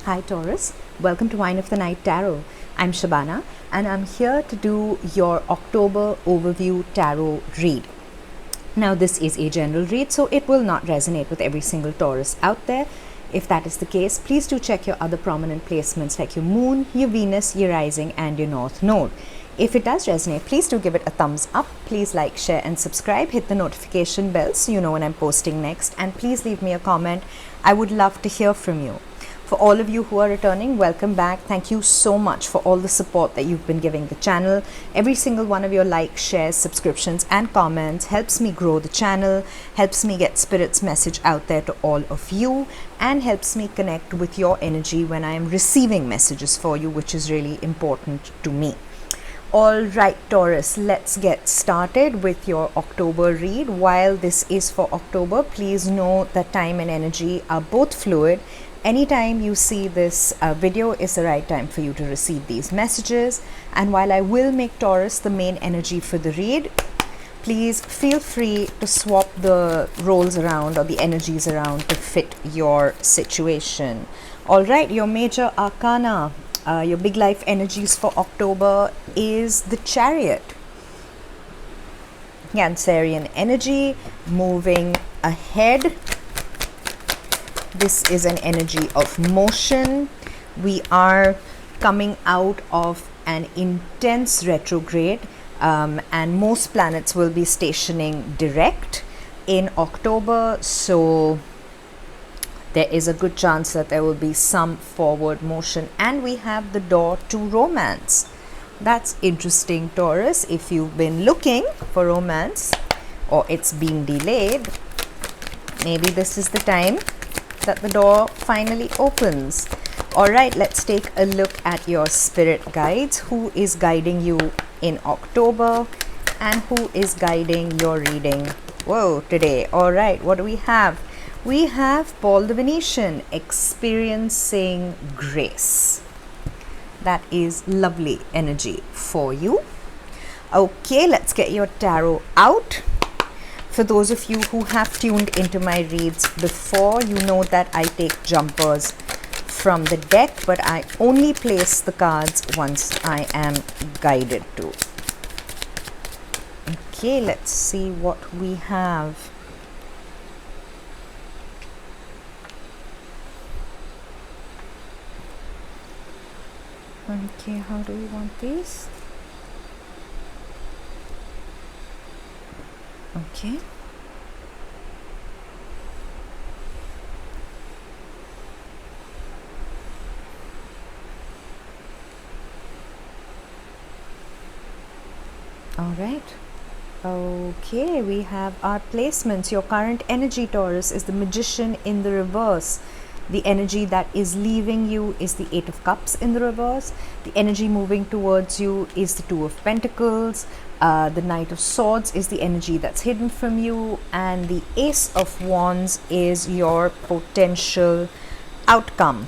Hi Taurus, welcome to Wine of the Night Tarot. I'm Shabana and I'm here to do your October overview tarot read. Now this is a general read, so it will not resonate with every single Taurus out there. If that is the case, please do check your other prominent placements like your Moon, your Venus, your Rising and your North Node. If it does resonate, please do give it a thumbs up. Please like, share and subscribe. Hit the notification bell so you know when I'm posting next. And please leave me a comment. I would love to hear from you. For all of you who are returning, welcome back. Thank you so much for all the support that you've been giving the channel. Every single one of your likes, shares, subscriptions and comments helps me grow the channel, helps me get Spirit's message out there to all of you, and helps me connect with your energy when I am receiving messages for you, which is really important to me. All right, Taurus, let's get started with your October read. While this is for October, please know that time and energy are both fluid. Anytime you see this video is the right time for you to receive these messages. And while I will make Taurus the main energy for the read, please feel free to swap the roles around or the energies around to fit your situation. All right, your major arcana, your big life energies for October is the Chariot. Cancerian energy, moving ahead. This is an energy of motion. We are coming out of an intense retrograde, and most planets will be stationing direct in October. So there is a good chance that there will be some forward motion, and we have the door to romance. That's interesting, Taurus. If you've been looking for romance or it's been delayed, maybe this is the time that the door finally opens. All right, let's take a look at your spirit guides. Who is guiding you in October and who is guiding your reading today? All right, what do we have? We have Paul the Venetian, experiencing grace. That is lovely energy for you. Okay, let's get your tarot out. For those of you who have tuned into my reads before, you know that I take jumpers from the deck, but I only place the cards once I am guided to. Okay, let's see what we have. Okay, how do we want these? Okay. All right. Okay, we have our placements. Your current energy, Taurus, is the Magician in the reverse. The energy that is leaving you is the Eight of Cups in the reverse. The energy moving towards you is the Two of Pentacles. The Knight of Swords is the energy that's hidden from you. And the Ace of Wands is your potential outcome.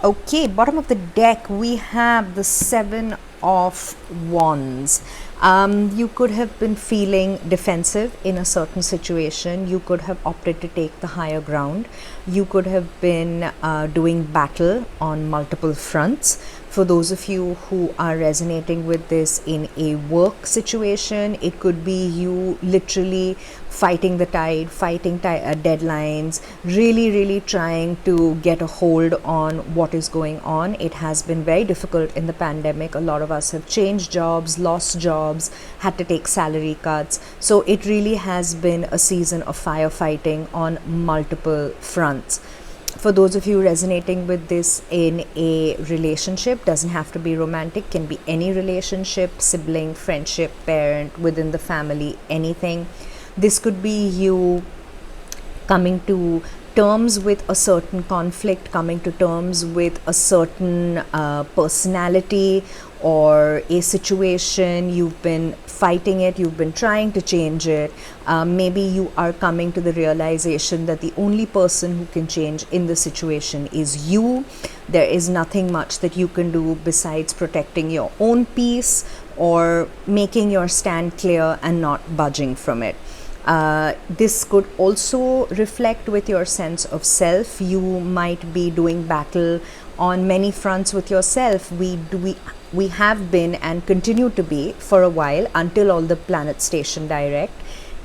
Okay, bottom of the deck, we have the Seven of Wands. You could have been feeling defensive in a certain situation. You could have opted to take the higher ground. You could have been doing battle on multiple fronts. For those of you who are resonating with this in a work situation, it could be you literally fighting the tide, fighting deadlines, really trying to get a hold on what is going on. It has been very difficult in the pandemic. A lot of us have changed jobs, lost jobs, had to take salary cuts. So it really has been a season of firefighting on multiple fronts. For those of you resonating with this in a relationship, doesn't have to be romantic, can be any relationship, sibling, friendship, parent, within the family, anything. This could be you coming to terms with a certain conflict, coming to terms with a certain personality or a situation. You've been fighting it, you've been trying to change it. Maybe you are coming to the realization that the only person who can change in the situation is you. There is nothing much that you can do besides protecting your own peace or making your stand clear and not budging from it. This could also reflect with your sense of self. You might be doing battle on many fronts with yourself. We have been and continue to be for a while, until all the planets station direct,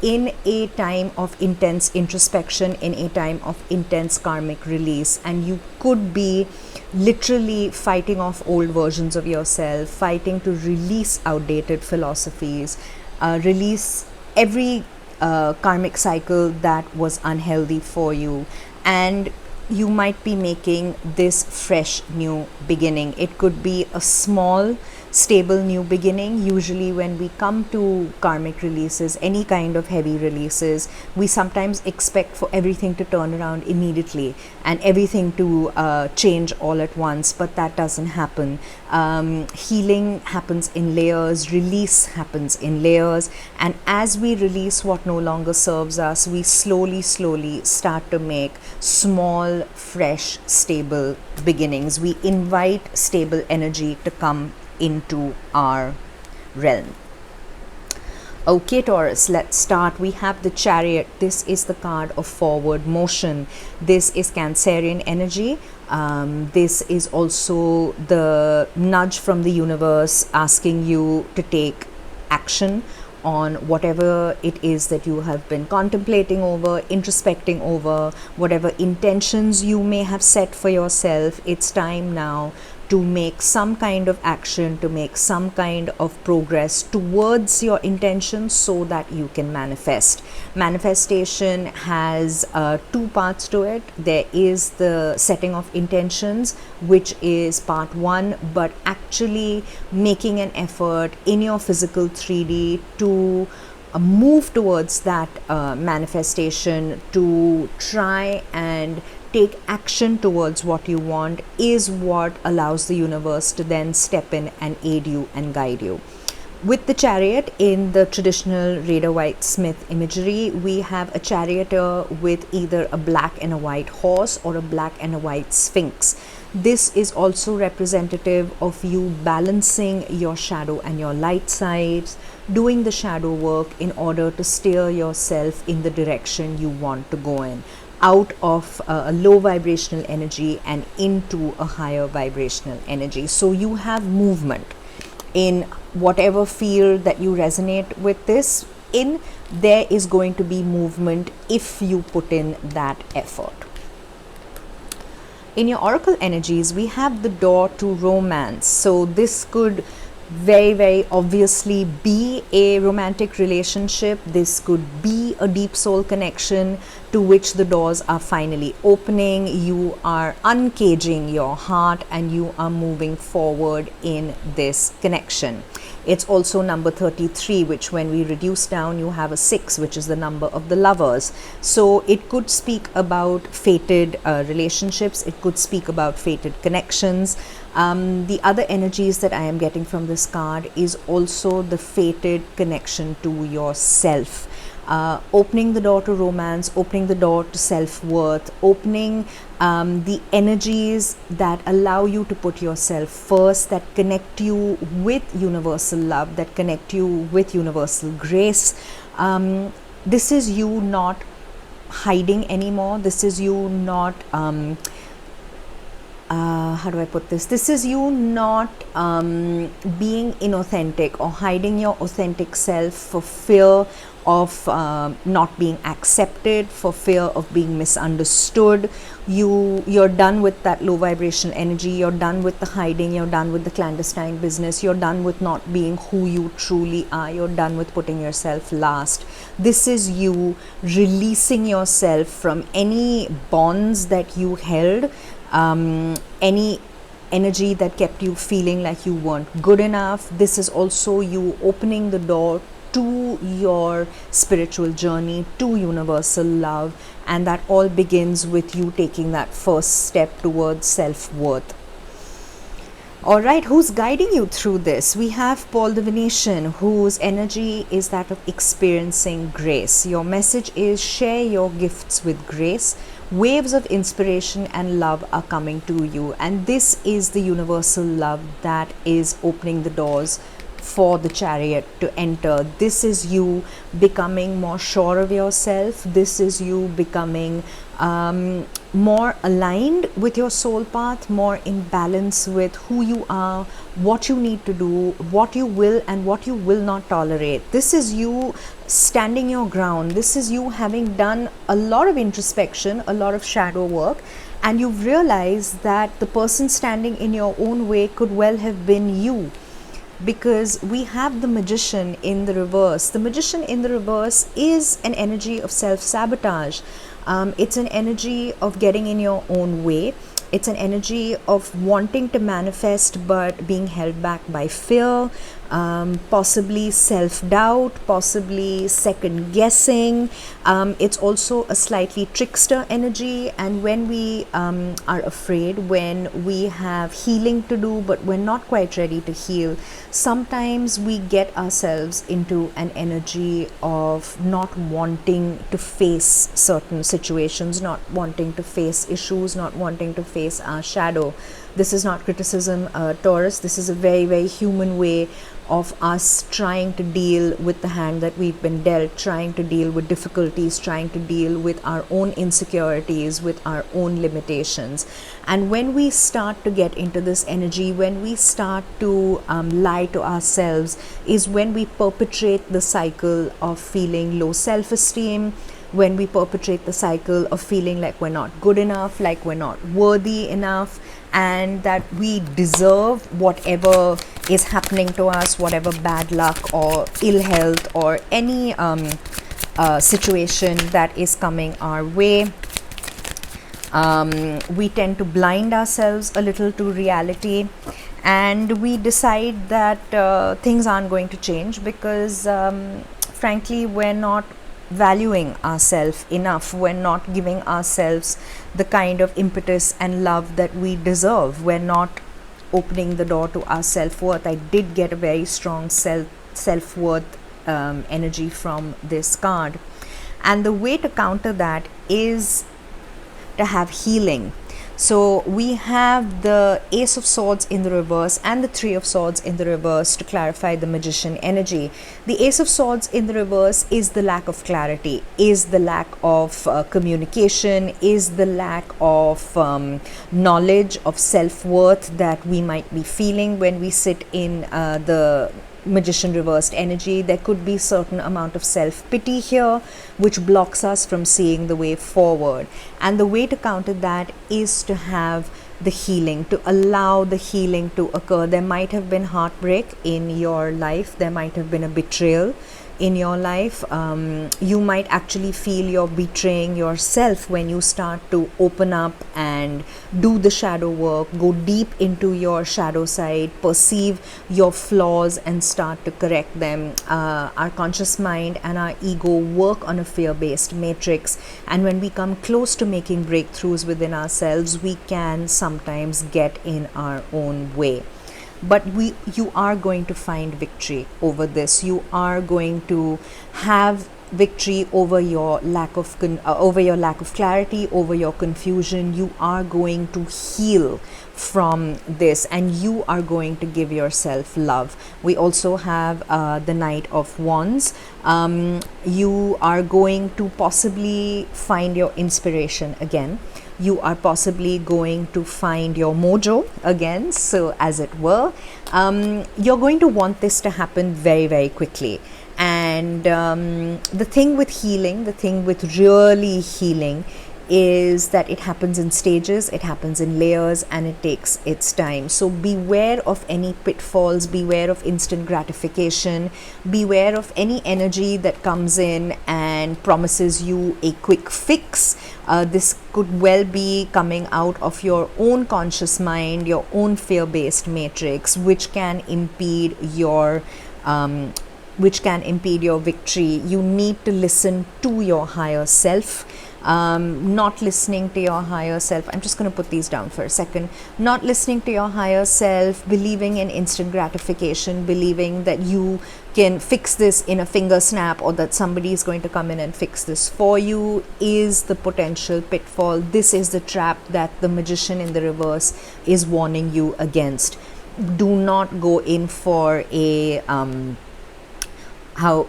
in a time of intense introspection, in a time of intense karmic release. And you could be literally fighting off old versions of yourself, fighting to release outdated philosophies, release every karmic cycle that was unhealthy for you. And you might be making this fresh new beginning. It could be a small stable new beginning. Usually when we come to karmic releases, any kind of heavy releases, we sometimes expect for everything to turn around immediately and everything to change all at once, but that doesn't happen. Healing happens in layers, release happens in layers, and as we release what no longer serves us, we slowly start to make small, fresh, stable beginnings. We invite stable energy to come into our realm. Okay, Taurus, let's start. We have the Chariot. This is the card of forward motion. This is Cancerian energy. This is also the nudge from the universe asking you to take action on whatever it is that you have been contemplating over, introspecting over, whatever intentions you may have set for yourself. It's time now to make some kind of action, to make some kind of progress towards your intentions so that you can manifest. Manifestation has two parts to it. There is the setting of intentions, which is part one, but actually making an effort in your physical 3D to move towards that manifestation, to try and take action towards what you want, is what allows the universe to then step in and aid you and guide you. With the Chariot in the traditional Rider-Waite-Smith imagery, we have a charioteer with either a black and a white horse or a black and a white sphinx. This is also representative of you balancing your shadow and your light sides, doing the shadow work in order to steer yourself in the direction you want to go in, out of a low vibrational energy and into a higher vibrational energy. So you have movement in whatever field that you resonate with this in. There is going to be movement if you put in that effort. In your oracle energies, we have the door to romance. So this could very obviously be a romantic relationship. This could be a deep soul connection to which the doors are finally opening. You are uncaging your heart and you are moving forward in this connection. It's also number 33, which when we reduce down, you have a 6, which is the number of the lovers. So it could speak about fated relationships. It could speak about fated connections. The other energies that I am getting from this card is also the fated connection to yourself. Opening the door to romance, opening the door to self-worth, opening the energies that allow you to put yourself first, that connect you with universal love, that connect you with universal grace. This is you not hiding anymore. This is you not how do I put this? This is you not being inauthentic or hiding your authentic self for fear of not being accepted, for fear of being misunderstood. You're done with that low vibration energy. You're done with the hiding. You're done with the clandestine business. You're done with not being who you truly are. You're done with putting yourself last. This is you releasing yourself from any bonds that you held, any energy that kept you feeling like you weren't good enough. This is also you opening the door to your spiritual journey, to universal love, and that all begins with you taking that first step towards self-worth. All right, who's guiding you through this? We have Paul the Venetian, whose energy is that of experiencing grace. Your message is share your gifts with grace. Waves of inspiration and love are coming to you, and this is the universal love that is opening the doors for the chariot to enter. This is you becoming more sure of yourself. This is you becoming more aligned with your soul path, more in balance with who you are, what you need to do, what you will and what you will not tolerate. This is you standing your ground. This is you having done a lot of introspection, a lot of shadow work, and you've realized that the person standing in your own way could well have been you. Because we have the Magician in the reverse. The Magician in the reverse is an energy of self-sabotage. It's an energy of getting in your own way. It's an energy of wanting to manifest but being held back by fear, possibly self-doubt, possibly second-guessing. It's also a slightly trickster energy, and when we are afraid, when we have healing to do but we're not quite ready to heal, sometimes we get ourselves into an energy of not wanting to face certain situations, not wanting to face issues, not wanting to face our shadow. This is not criticism, Taurus. This is a very, very human way of us trying to deal with the hand that we've been dealt, trying to deal with difficulties, trying to deal with our own insecurities, with our own limitations. And when we start to get into this energy, when we start to lie to ourselves, is when we perpetrate the cycle of feeling low self-esteem, when we perpetrate the cycle of feeling like we're not good enough, like we're not worthy enough, and that we deserve whatever is happening to us, whatever bad luck or ill health or any situation that is coming our way. We tend to blind ourselves a little to reality, and we decide that things aren't going to change because frankly we're not valuing ourselves enough. We're not giving ourselves the kind of impetus and love that we deserve. We're not opening the door to our self-worth. I did get a very strong self-worth energy from this card, and the way to counter that is to have healing. So we have the Ace of Swords in the reverse and the Three of Swords in the reverse to clarify the Magician energy. The Ace of Swords in the reverse is the lack of clarity, is the lack of communication, is the lack of knowledge of self-worth that we might be feeling when we sit in the Magician reversed energy. There could be certain amount of self-pity here which blocks us from seeing the way forward, and the way to counter that is to have the healing, to allow the healing to occur. There might have been heartbreak in your life, there might have been a betrayal in your life. You might actually feel you're betraying yourself when you start to open up and do the shadow work, go deep into your shadow side, perceive your flaws and start to correct them. Our conscious mind and our ego work on a fear-based matrix, and when we come close to making breakthroughs within ourselves, we can sometimes get in our own way. But you are going to find victory over this. You are going to have victory over your lack of clarity, over your confusion. You are going to heal from this, and you are going to give yourself love. We also have the Knight of Wands. You are going to possibly find your inspiration again. You are possibly going to find your mojo again, so as it were. You're going to want this to happen very, very quickly. And the thing with healing, the thing with really healing, is that it happens in stages, it happens in layers, and it takes its time. So beware of any pitfalls, beware of instant gratification, beware of any energy that comes in and promises you a quick fix. This could well be coming out of your own conscious mind, your own fear-based matrix, which can impede your victory. You need to listen to your higher self. Not listening to your higher self, I'm just going to put these down for a second. Not listening to your higher self, believing in instant gratification, believing that you can fix this in a finger snap, or that somebody is going to come in and fix this for you, is the potential pitfall. This is the trap that the Magician in the reverse is warning you against. do not go in for a how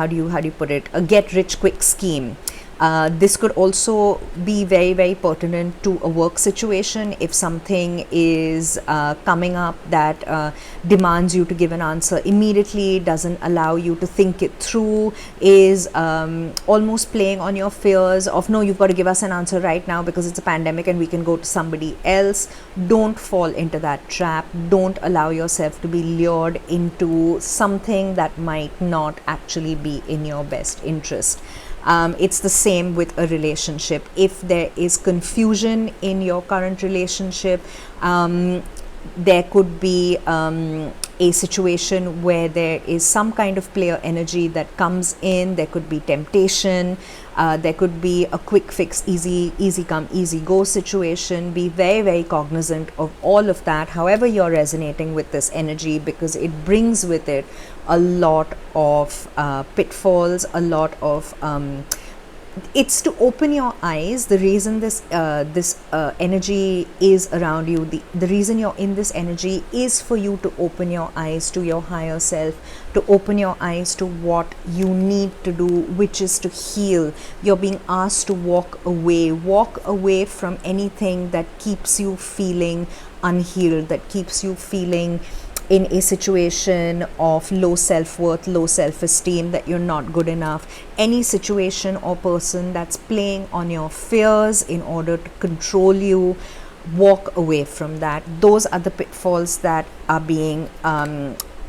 do you put it, a get rich quick scheme. This could also be very, very pertinent to a work situation. If something is coming up that demands you to give an answer immediately, doesn't allow you to think it through, is almost playing on your fears of, no, you've got to give us an answer right now because it's a pandemic and we can go to somebody else. Don't fall into that trap. Don't allow yourself to be lured into something that might not actually be in your best interest. It's the same with a relationship. If there is confusion in your current relationship, there could be a situation where there is some kind of player energy that comes in. There could be temptation. There could be a quick fix, easy come, easy go situation. Be very, very cognizant of all of that, however you're resonating with this energy, because it brings with it a lot of pitfalls, a lot of it's to open your eyes. The reason this energy is around you, the reason you're in this energy is for you to open your eyes to your higher self, to open your eyes to what you need to do, which is to heal. You're being asked to walk away from anything that keeps you feeling unhealed, that keeps you feeling in a situation of low self-worth, low self-esteem, that you're not good enough. Any situation or person that's playing on your fears in order to control you, walk away from that. Those are the pitfalls that are being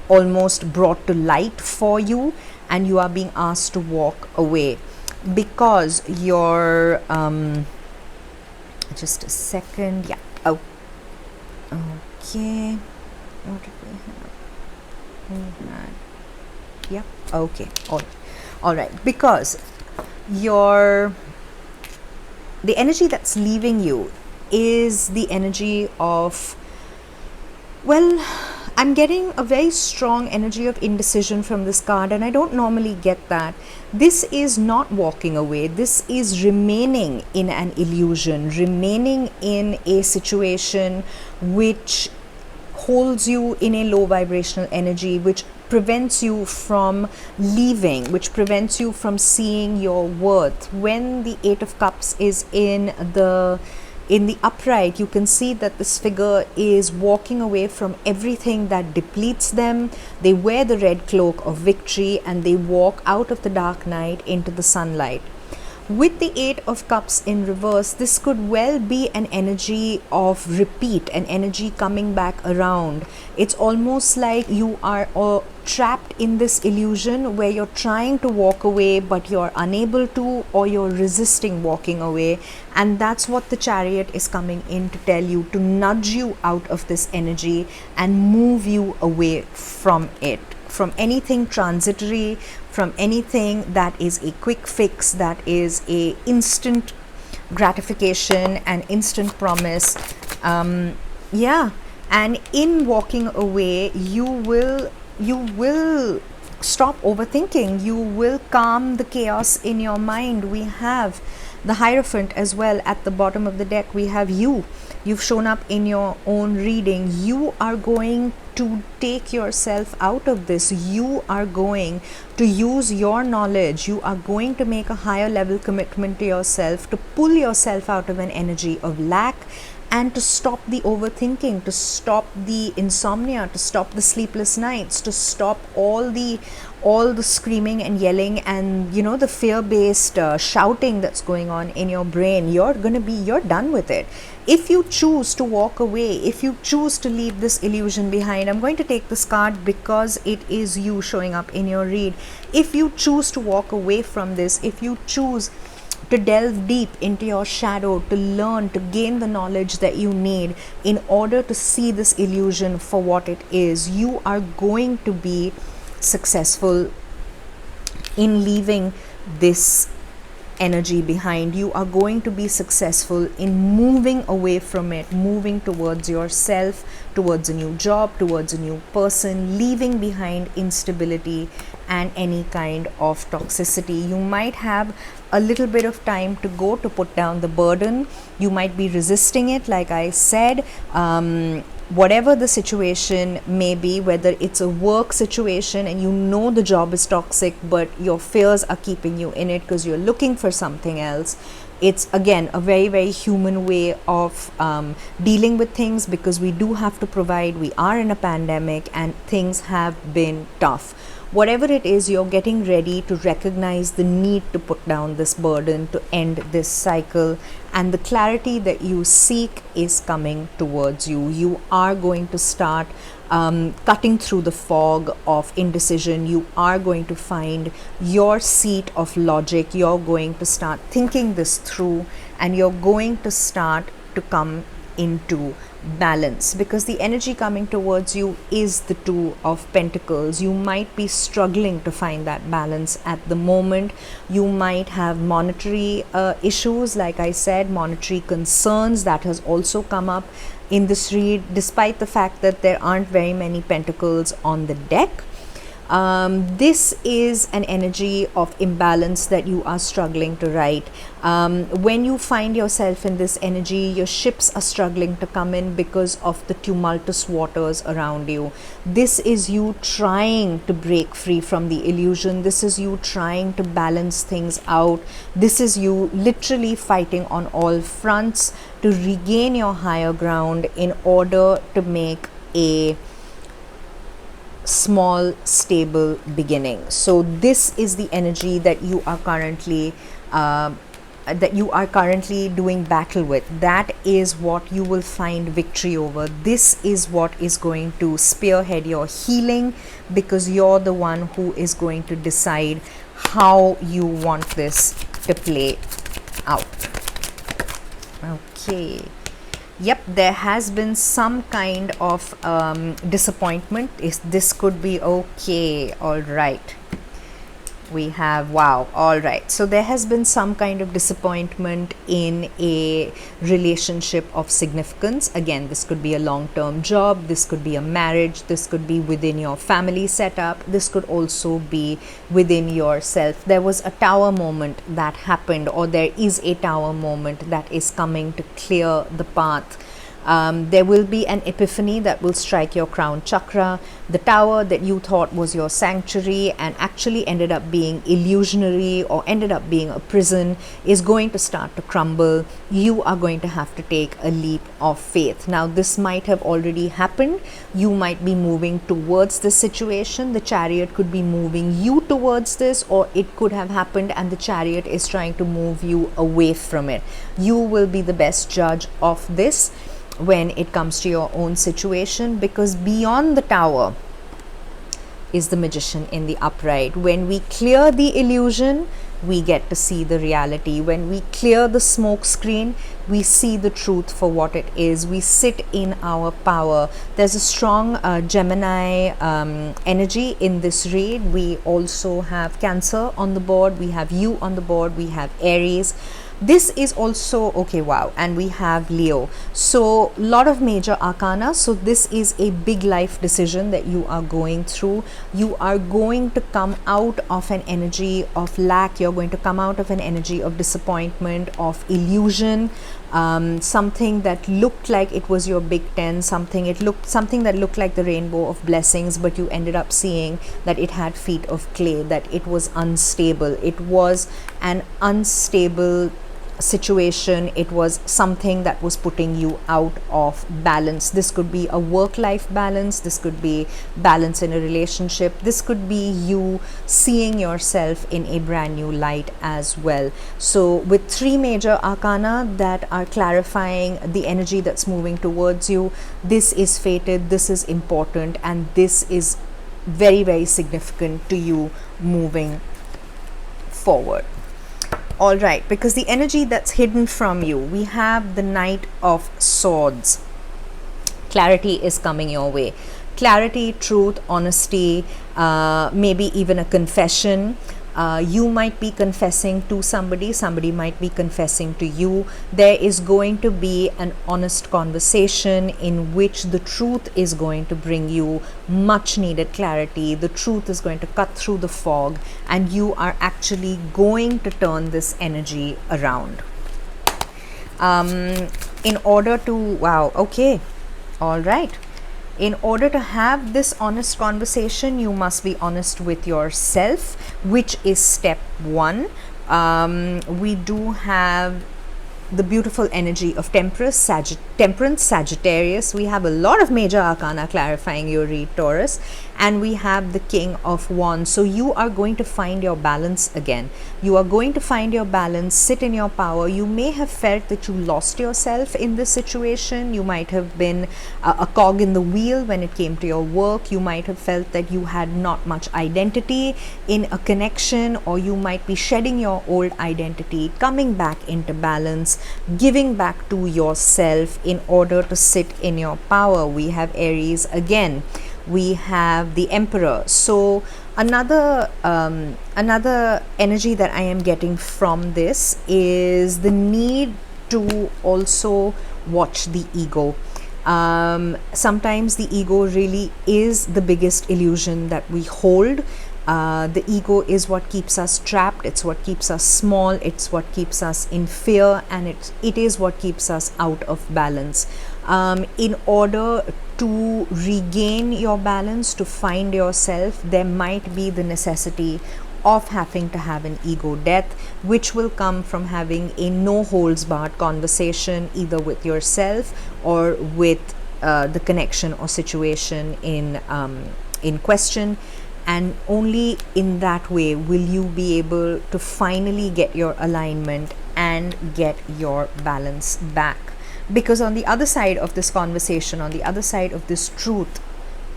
almost brought to light for you, and you are being asked to walk away because you're just a second. Yeah. Oh, okay. What did we have? Yeah. Okay. All right. Because the energy that's leaving you is the energy of, well, I'm getting a very strong energy of indecision from this card, and I don't normally get that. This is not walking away. This is remaining in an illusion, remaining in a situation which holds you in a low vibrational energy, which prevents you from leaving, which prevents you from seeing your worth. When the Eight of Cups is in the upright, you can see that this figure is walking away from everything that depletes them. They wear the red cloak of victory and they walk out of the dark night into the sunlight. With the Eight of Cups in reverse, this could well be an energy of repeat, an energy coming back around. It's almost like you are trapped in this illusion where you're trying to walk away but you're unable to, or you're resisting walking away. And that's what the Chariot is coming in to tell you, to nudge you out of this energy and move you away from it, from anything transitory, from anything that is a quick fix, that is a instant gratification and instant promise. Yeah, and in walking away, you will stop overthinking. You will calm the chaos in your mind. We have the Hierophant as well at the bottom of the deck. We have you. You've shown up in your own reading. You are going to take yourself out of this. You are going to use your knowledge. You are going to make a higher level commitment to yourself, to pull yourself out of an energy of lack, and to stop the overthinking, to stop the insomnia, to stop the sleepless nights, to stop all the screaming and yelling and the fear-based shouting that's going on in your brain. You're done with it. If you choose to walk away, if you choose to leave this illusion behind, I'm going to take this card because it is you showing up in your read. If you choose to walk away from this, if you choose to delve deep into your shadow, to learn, to gain the knowledge that you need in order to see this illusion for what it is, you are going to be successful in leaving this energy behind. You are going to be successful in moving away from it, moving towards yourself, towards a new job, towards a new person, leaving behind instability and any kind of toxicity. You might have a little bit of time to go to put down the burden. You might be resisting it, like I said. Whatever the situation may be, whether it's a work situation and you know the job is toxic, but your fears are keeping you in it because you're looking for something else. It's again a very, very human way of dealing with things, because we do have to provide. We are in a pandemic and things have been tough. Whatever it is, you're getting ready to recognize the need to put down this burden, to end this cycle, and the clarity that you seek is coming towards you. You are going to start cutting through the fog of indecision. You are going to find your seat of logic. You're going to start thinking this through, and you're going to start to come into balance, because the energy coming towards you is the Two of Pentacles. You might be struggling to find that balance at the moment. You might have monetary issues, like I said, monetary concerns that has also come up in this read, despite the fact that there aren't very many pentacles on the deck. This is an energy of imbalance that you are struggling to right. When you find yourself in this energy, your ships are struggling to come in because of the tumultuous waters around you. This is you trying to break free from the illusion. This is you trying to balance things out. This is you literally fighting on all fronts to regain your higher ground in order to make a small stable beginning. So this is the energy that you are currently doing battle with. That is what you will find victory over. This is what is going to spearhead your healing, because you're the one who is going to decide how you want this to play out. Okay. Yep, there has been some kind of disappointment. This could be okay. All right. We have, wow, all right. So there has been some kind of disappointment in a relationship of significance. Again, this could be a long-term job. This could be a marriage. This could be within your family setup. This could also be within yourself. There was a tower moment that happened, or there is a tower moment that is coming to clear the path. There will be an epiphany that will strike your crown chakra. The tower that you thought was your sanctuary and actually ended up being illusionary or ended up being a prison is going to start to crumble. You are going to have to take a leap of faith. Now, this might have already happened. You might be moving towards this situation. The Chariot could be moving you towards this, or it could have happened and the Chariot is trying to move you away from it. You will be the best judge of this when it comes to your own situation, because beyond the tower is the Magician in the upright. When we clear the illusion, we get to see the reality. When we clear the smoke screen, we see the truth for what it is. We sit in our power. There's a strong Gemini energy in this read. We also have Cancer on the board. We have you on the board. We have Aries. This is also okay, wow, and we have Leo. So a lot of major arcana. So this is a big life decision that you are going through. You are going to come out of an energy of lack. You're going to come out of an energy of disappointment, of illusion. Something that looked like it was your big 10, something that looked like the rainbow of blessings, but you ended up seeing that it had feet of clay, that it was unstable. It was an unstable situation. It was something that was putting you out of balance. This could be a work-life balance. This could be balance in a relationship. This could be you seeing yourself in a brand new light as well. So with three major arcana that are clarifying the energy that's moving towards you, this is fated, this is important, and this is very, very significant to you moving forward. All right, because the energy that's hidden from you, we have the Knight of Swords. Clarity is coming your way. Clarity, truth, honesty, maybe even a confession. You might be confessing to somebody, somebody might be confessing to you. There is going to be an honest conversation in which the truth is going to bring you much needed clarity. The truth is going to cut through the fog, and you are actually going to turn this energy around. In order to, wow, okay, all right. In order to have this honest conversation, you must be honest with yourself, which is step one. We do have the beautiful energy of Temperance, Sagittarius. We have a lot of major arcana clarifying your read, Taurus, and we have the King of Wands. So you are going to find your balance again. You are going to find your balance, sit in your power. You may have felt that you lost yourself in this situation. You might have been a cog in the wheel when it came to your work. You might have felt that you had not much identity in a connection, or you might be shedding your old identity, coming back into balance, giving back to yourself in order to sit in your power. We have Aries again. We have the Emperor. So another energy that I am getting from this is the need to also watch the ego. Sometimes the ego really is the biggest illusion that we hold. The ego is what keeps us trapped, it's what keeps us small, it's what keeps us in fear, and it is what keeps us out of balance. In order to regain your balance, to find yourself, there might be the necessity of having to have an ego death, which will come from having a no holds barred conversation either with yourself or with the connection or situation in question. And only in that way will you be able to finally get your alignment and get your balance back. Because on the other side of this conversation, on the other side of this truth,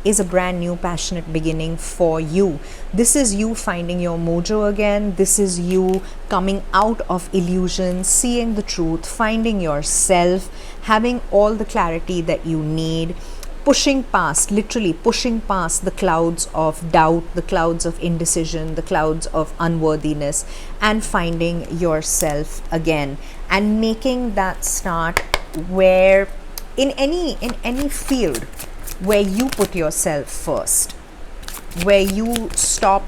is a brand new passionate beginning for you. This is you finding your mojo again. This is you coming out of illusion, seeing the truth, finding yourself, having all the clarity that you need, pushing past, literally pushing past the clouds of doubt, the clouds of indecision, the clouds of unworthiness, and finding yourself again, and making that start where in any field where you put yourself first, where you stop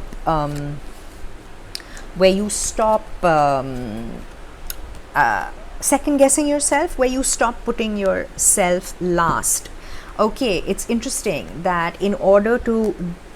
second guessing yourself, where you stop putting yourself last. Okay, it's interesting that in order to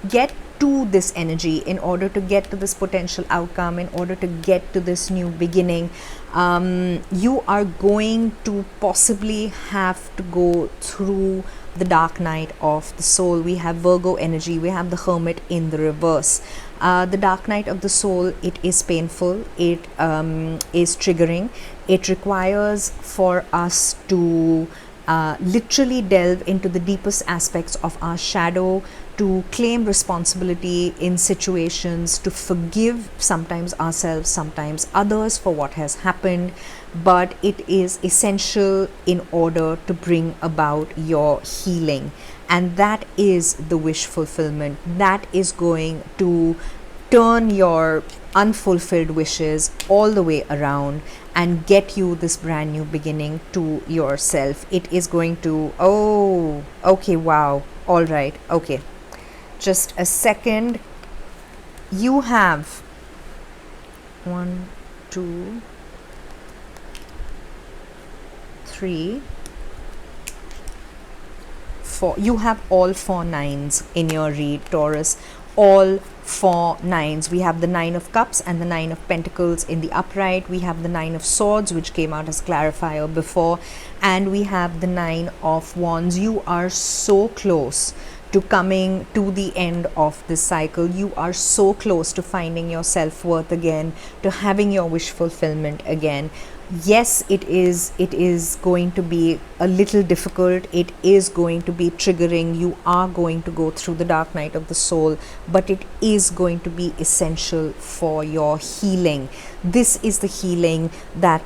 get to this energy, in order to get to this potential outcome, in order to get to this new beginning, you are going to possibly have to go through the dark night of the soul. We have Virgo energy, we have the Hermit in the reverse. The dark night of the soul, it is painful, it is triggering. It requires for us to literally delve into the deepest aspects of our shadow, to claim responsibility in situations, to forgive sometimes ourselves, sometimes others for what has happened. But it is essential in order to bring about your healing, and that is the wish fulfillment. That is going to turn your unfulfilled wishes all the way around and get you this brand new beginning to yourself. It is going to, oh, okay, wow, all right, okay, just a second. You have 1, 2, 3, 4. You have all 4 nines in your read, Taurus. All 4 nines. We have the 9 of Cups and the 9 of Pentacles in the upright. We have the 9 of Swords, which came out as clarifier before, and we have the 9 of Wands. You are so close to coming to the end of this cycle. You are so close to finding your self-worth again, to having your wish fulfillment again. Yes, it is going to be a little difficult. It is going to be triggering. You are going to go through the dark night of the soul, but it is going to be essential for your healing. This is the healing that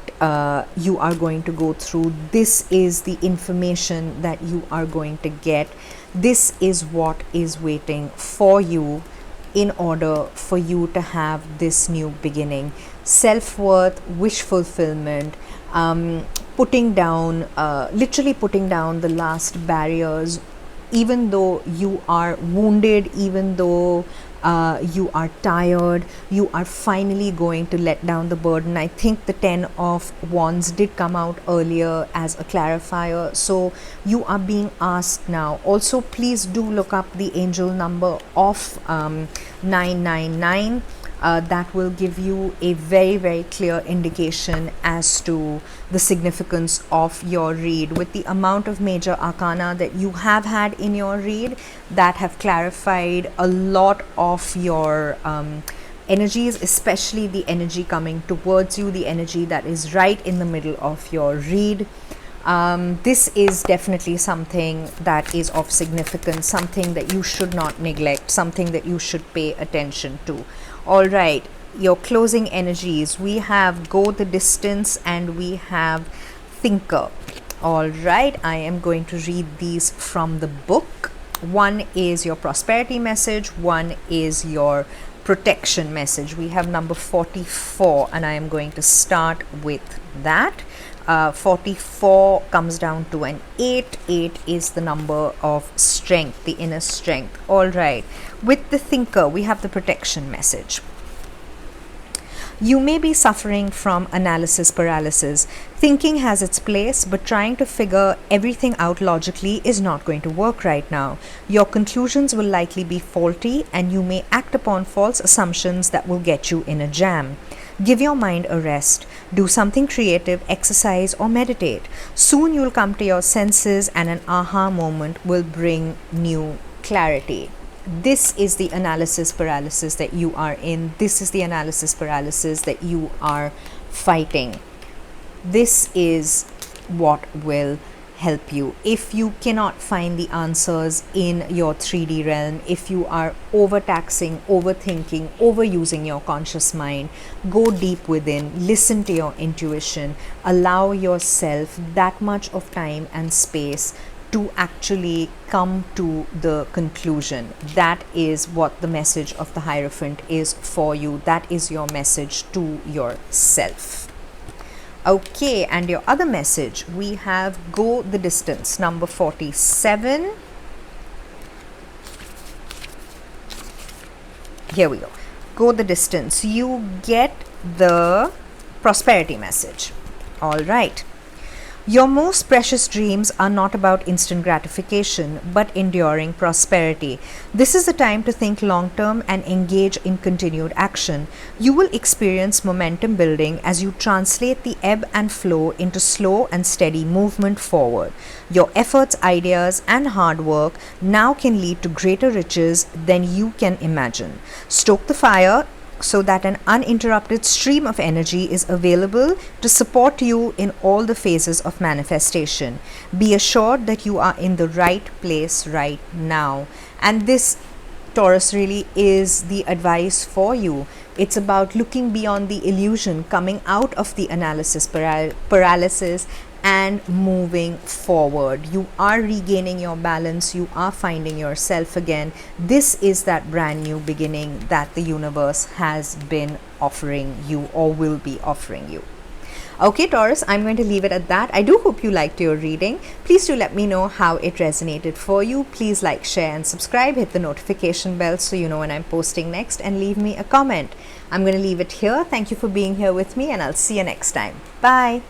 you are going to go through. This is the information that you are going to get. This is what is waiting for you in order for you to have this new beginning. Self-worth, wish fulfillment, putting down, literally putting down the last barriers, even though you are wounded, even though you are tired, you are finally going to let down the burden. I think the 10 of Wands did come out earlier as a clarifier, so you are being asked now. Also, please do look up the angel number of 999. That will give you a very, very clear indication as to the significance of your read. With the amount of major arcana that you have had in your read that have clarified a lot of your energies, especially the energy coming towards you, the energy that is right in the middle of your read. This is definitely something that is of significance, something that you should not neglect, something that you should pay attention to. All right, your closing energies. We have go the distance and we have thinker. All right, I am going to read these from the book. One is your prosperity message, one is your protection message. We have number 44 and I am going to start with that. 44 comes down to an 8. 8 is the number of strength, the inner strength. All right, with the thinker, we have the protection message. You may be suffering from analysis paralysis. Thinking has its place, but trying to figure everything out logically is not going to work right now. Your conclusions will likely be faulty, and you may act upon false assumptions that will get you in a jam. Give your mind a rest. Do something creative, exercise or meditate. Soon you'll come to your senses and an aha moment will bring new clarity. This is the analysis paralysis that you are in. This is the analysis paralysis that you are fighting. This is what will help you. If you cannot find the answers in your 3D realm, if you are overtaxing, overthinking, overusing your conscious mind, go deep within, listen to your intuition, allow yourself that much of time and space to actually come to the conclusion. That is what the message of the Hierophant is for you. That is your message to yourself. Okay, and your other message, we have go the distance, number 47. Here we go. Go the distance. You get the prosperity message. All right. Your most precious dreams are not about instant gratification, but enduring prosperity. This is the time to think long term and engage in continued action. You will experience momentum building as you translate the ebb and flow into slow and steady movement forward. Your efforts, ideas, and hard work now can lead to greater riches than you can imagine. Stoke the fire so that an uninterrupted stream of energy is available to support you in all the phases of manifestation. Be assured that you are in the right place right now. And this, Taurus, really is the advice for you. It's about looking beyond the illusion, coming out of the analysis paralysis and moving forward. You are regaining your balance. You are finding yourself again. This is that brand new beginning that the universe has been offering you or will be offering you. Okay, Taurus, I'm going to leave it at that. I do hope you liked your reading. Please do let me know how it resonated for you. Please like, share and subscribe. Hit the notification bell so you know when I'm posting next, and leave me a comment. I'm going to leave it here. Thank you for being here with me, and I'll see you next time. Bye.